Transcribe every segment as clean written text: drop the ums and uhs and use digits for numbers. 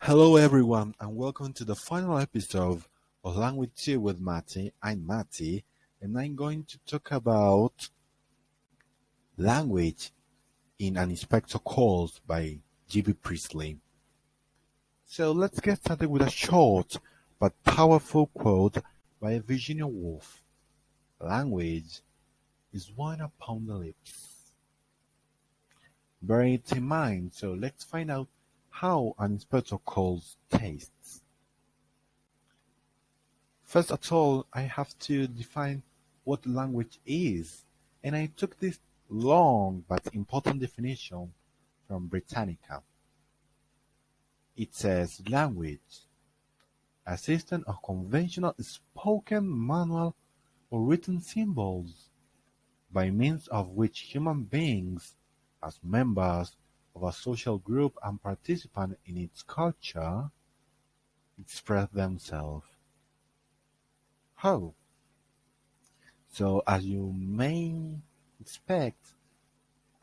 Hello everyone and welcome to the final episode of Language 2 with Matty. I'm Matty and I'm going to talk about language in An Inspector Calls by G.B. Prietley. So let's get started with a short but powerful quote by Virginia Woolf. Language is wine upon the lips. Bear it in mind, so let's find out how An Inspector Calls tastes. First of all, I have to define what language is, and I took this long but important definition from Britannica. It says language, a system of conventional spoken, manual, or written symbols by means of which human beings, as members of a social group and participants in its culture, express themselves. How? So as you may expect,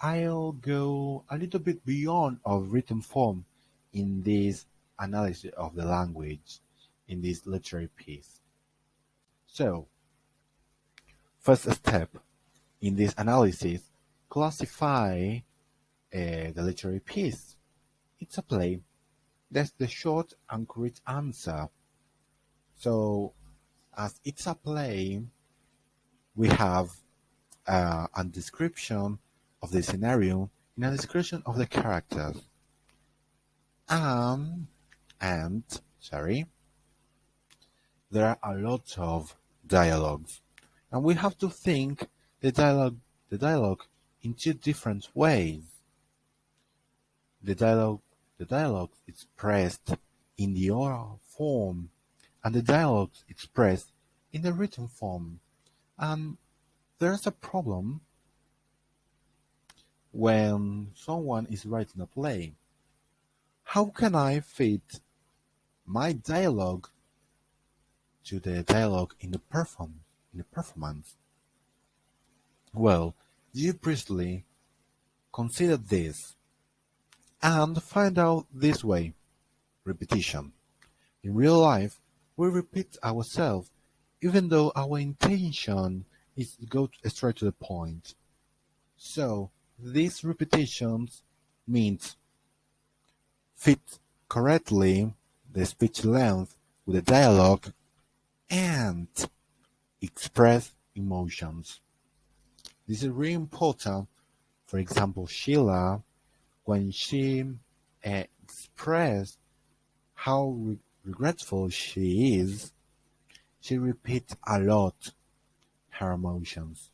I'll go a little bit beyond of written form in this analysis of the language in this literary piece. So, first step in this analysis, classify the literary piece. It's a play. That's the short and correct answer. So, as it's a play, we have a description of the scenario and a description of the characters. And there are a lot of dialogues, and we have to think the dialogue in two different ways. The dialogue is expressed in the oral form, and the dialogue is expressed in the written form. And there's a problem when someone is writing a play. How can I fit my dialogue to the dialogue in the performance? Well, G. Priestley considered this and find out this way: repetition. In real life, we repeat ourselves even though our intention is to go straight to the point. So these repetitions means fit correctly the speech length with the dialogue and express emotions. This is really important. For example, Sheila, when she expressed how regretful she is, she repeats a lot her emotions.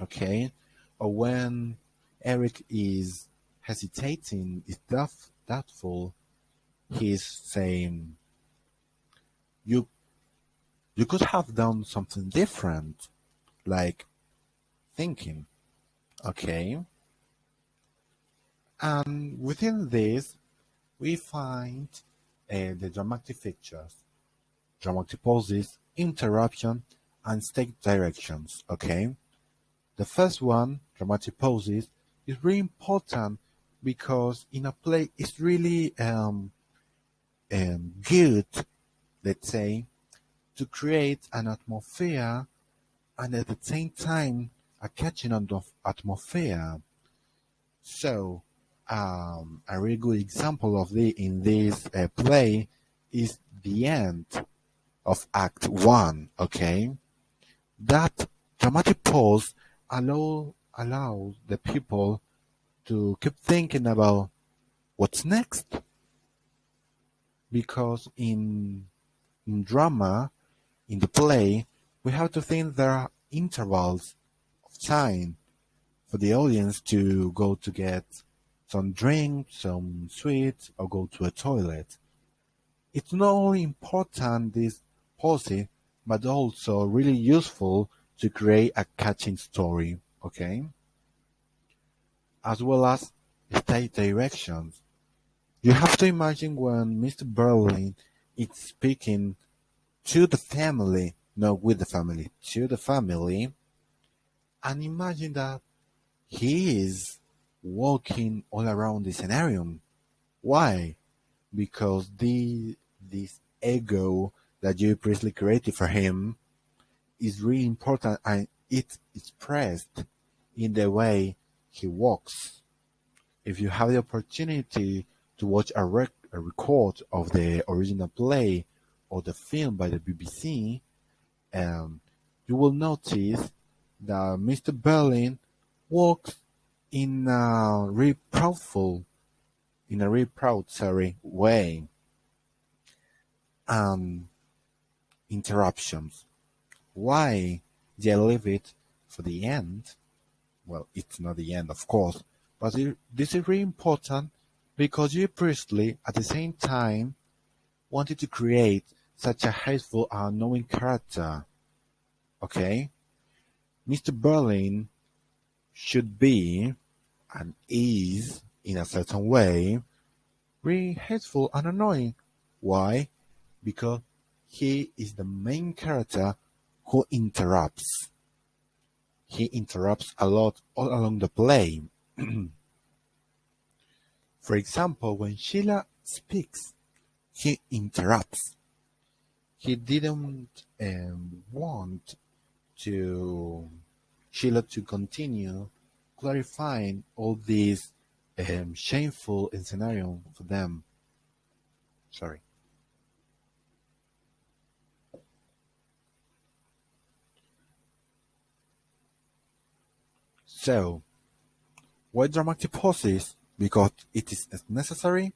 Okay? Or when Eric is hesitating, is doubtful, he's saying, you you could have done something different, like thinking. Okay? And within this, we find the dramatic features, dramatic pauses, interruption, and stage directions. Okay? The first one, dramatic pauses, is really important because in a play it's really good, let's say, to create an atmosphere and at the same time a catching on of atmosphere. So a really good example of the in this play is the end of Act One. Okay, that dramatic pause allows the people to keep thinking about what's next, because in drama, in the play, we have to think there are intervals of time for the audience to go to get some drink, some sweets, or go to a toilet. It's not only important this policy, but also really useful to create a catching story, okay? As well as stage directions. You have to imagine when Mr. Berlin is speaking to the family, not with the family, to the family, and imagine that he is walking all around the scenario. Why? because this ego that you previously created for him is really important, and it's expressed in the way he walks. If you have the opportunity to watch a record of the original play or the film by the BBC, um, you will notice that Mr. Berlin walks in a really proud, sorry, way. And interruptions. Why did I leave it for the end? Well, it's not the end, of course, but this is really important because you Priestley, at the same time, wanted to create such a hateful and annoying character. Okay? Mr. Berlin should be, and is, in a certain way, really hateful and annoying. Why? Because he is the main character who interrupts. He interrupts a lot all along the play. For example, when Sheila speaks, he interrupts. He didn't want to Sheila to continue clarifying all these shameful scenario for them. Sorry. So, why dramatic pauses? Because it is necessary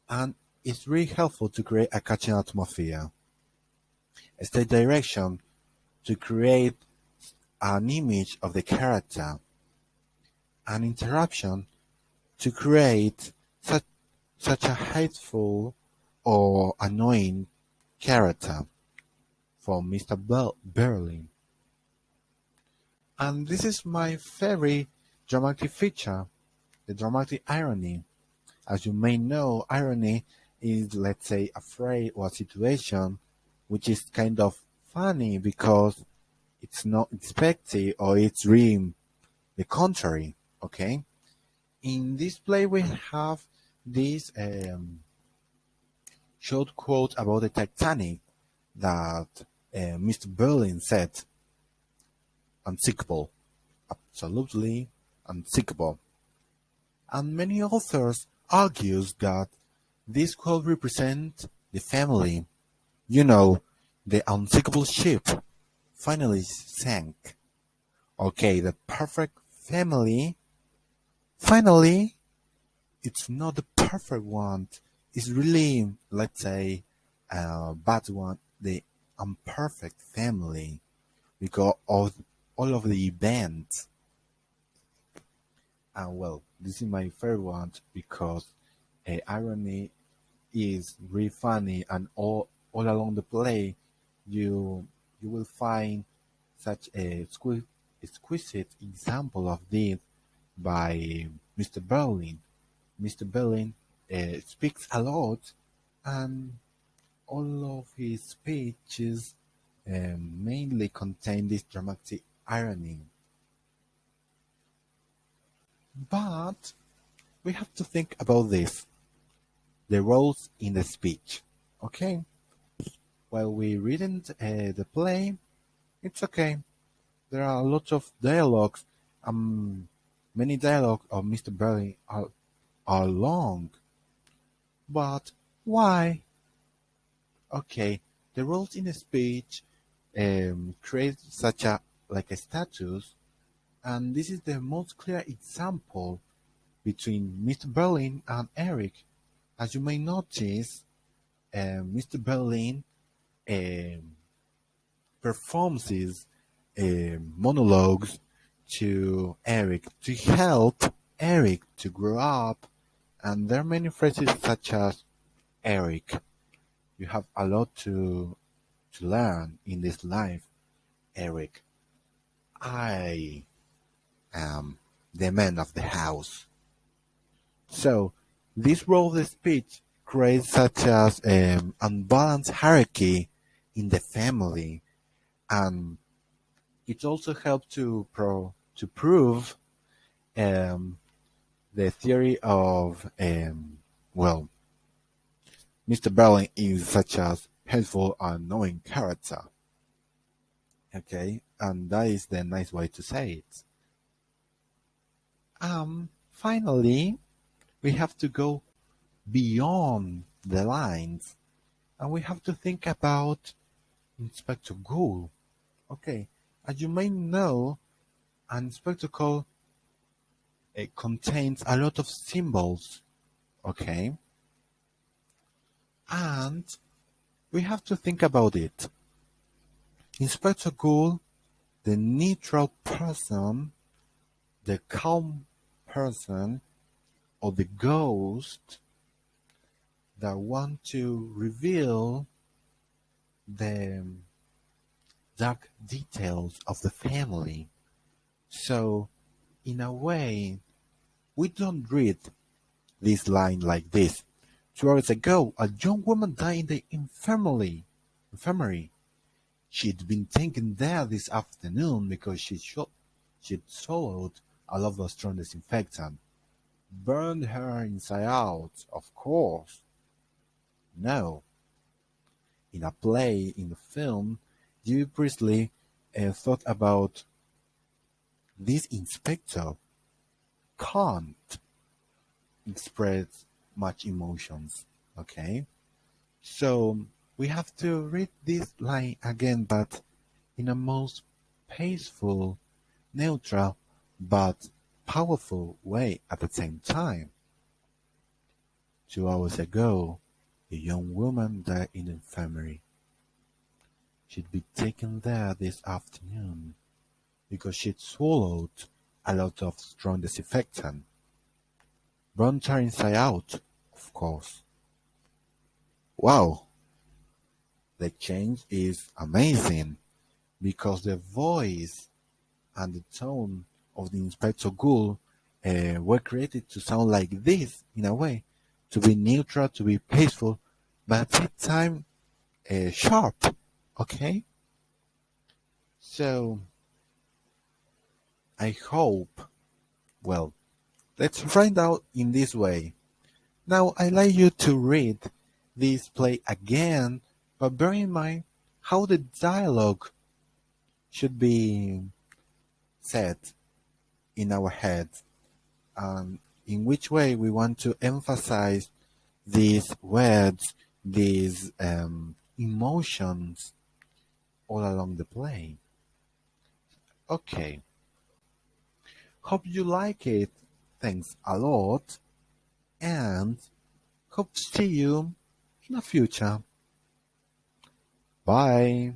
and it's really helpful to create a catching atmosphere. A stage direction to create an image of the character. An interruption to create such a hateful or annoying character for Mr. Berlin. And this is my favorite dramatic feature, the dramatic irony. As you may know, irony is, let's say, a phrase or a situation which is kind of funny because it's not expected or it's really the contrary. Okay? In this play, we have this short quote about the Titanic that Mr. Berlin said, unsinkable, absolutely unsinkable. And many authors argue that this quote represents the family. You know, the unsinkable ship finally sank. Okay, the perfect family. Finally, it's not the perfect one. It's really, let's say, a bad one, the imperfect family, because of all of the events. And well, this is my favorite one because irony is really funny, and all along the play, you will find such a exquisite example of this by Mr. Berlin. Mr. Berlin speaks a lot, and all of his speeches mainly contain this dramatic irony. But we have to think about this, the roles in the speech. Okay, while we reading the play, it's okay. There are a lot of dialogues. Many dialogues of Mr. Berlin are long. But why? Okay, the roles in the speech create such a like a status, and this is the most clear example between Mr. Berlin and Eric. As you may notice, Mr. Berlin um, performs his monologues to Eric to help Eric to grow up, and there are many phrases such as Eric, you have a lot to learn in this life, Eric. I am the man of the house. So, this role of speech creates such as unbalanced hierarchy in the family, and it also helps to prove um, the theory of well Mr. Berlin is such a helpful and knowing character. Okay, and that is the nice way to say it. Finally, we have to go beyond the lines, and we have to think about Inspector Ghoul. Okay, as you may know, an Inspector Ghoul it contains a lot of symbols. Okay, and we have to think about it. Inspector Ghoul, the neutral person, the calm person, or the ghost that want to reveal the dark details of the family. So, in a way, we don't read this line like this. 2 hours ago, a young woman died in the infirmary. She'd been taken there this afternoon because she'd swallowed a lot of strong disinfectant. Burned her inside out, of course. No. In a play, in the film, Dewey Prietley thought about this inspector can't express much emotions. Okay? So we have to read this line again, but in a most peaceful, neutral, but powerful way at the same time. 2 hours ago, a young woman died in the infirmary. She'd be taken there this afternoon because she'd swallowed a lot of strong disinfectant. Burned her inside out, of course. Wow, the change is amazing because the voice and the tone of the Inspector Ghoul were created to sound like this in a way, to be neutral, to be peaceful, but at the same time sharp. Okay? So, I hope, well, let's find out in this way. Now, I'd like you to read this play again, but bear in mind how the dialogue should be said in our head, and in which way we want to emphasize these words, these emotions all along the play. Okay, hope you like it. Thanks a lot, and hope to see you in the future. Bye.